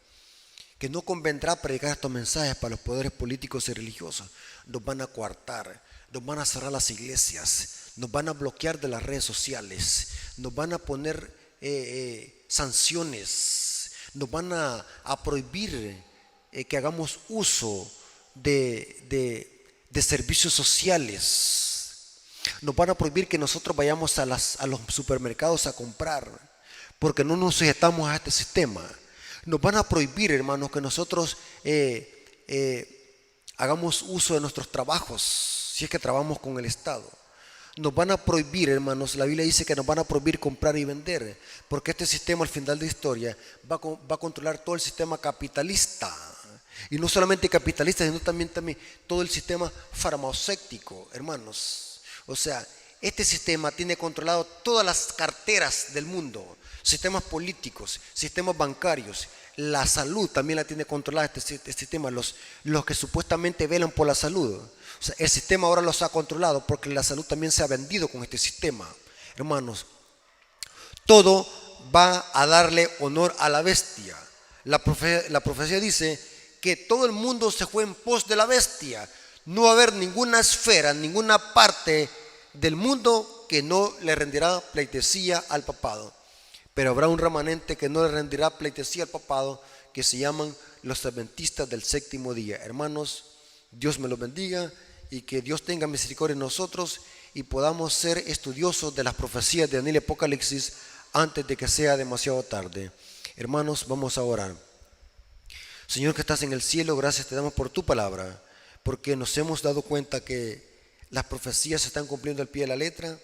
que no convendrá predicar estos mensajes para los poderes políticos y religiosos. Nos van a coartar, nos van a cerrar las iglesias, nos van a bloquear de las redes sociales, nos van a poner sanciones, nos van a prohibir que hagamos uso de servicios sociales. Nos van a prohibir que nosotros vayamos a los supermercados a comprar, porque no nos sujetamos a este sistema. Nos van a prohibir, hermanos, que nosotros hagamos uso de nuestros trabajos, si es que trabajamos con el Estado. Nos van a prohibir, hermanos, la Biblia dice que nos van a prohibir comprar y vender, porque este sistema al final de la historia va a controlar todo el sistema capitalista. Y no solamente capitalista, sino también todo el sistema farmacéutico, hermanos. O sea, este sistema tiene controlado todas las carteras del mundo, sistemas políticos, sistemas bancarios, la salud también la tiene controlada este sistema, los que supuestamente velan por la salud. O sea, el sistema ahora los ha controlado porque la salud también se ha vendido con este sistema. Hermanos, todo va a darle honor a la bestia. La profecía dice que todo el mundo se fue en pos de la bestia. No va a haber ninguna esfera, ninguna parte del mundo que no le rendirá pleitesía al papado. Pero habrá un remanente que no le rendirá pleitesía al papado, que se llaman los adventistas del séptimo día. Hermanos, Dios me los bendiga y que Dios tenga misericordia en nosotros y podamos ser estudiosos de las profecías de Daniel y Apocalipsis antes de que sea demasiado tarde. Hermanos, vamos a orar. Señor que estás en el cielo, gracias te damos por tu palabra, porque nos hemos dado cuenta que las profecías se están cumpliendo al pie de la letra.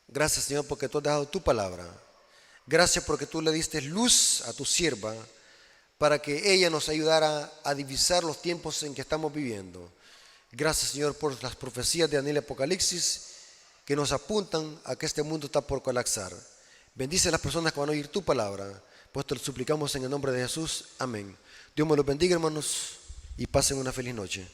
Gracias, Señor, porque tú has dado tu palabra. Gracias porque tú le diste luz a tu sierva para que ella nos ayudara a divisar los tiempos en que estamos viviendo. Gracias, Señor, por las profecías de Daniel y Apocalipsis que nos apuntan a que este mundo está por colapsar. Bendice a las personas que van a oír tu palabra, pues te lo suplicamos en el nombre de Jesús. Amén. Dios me los bendiga, hermanos, y pasen una feliz noche.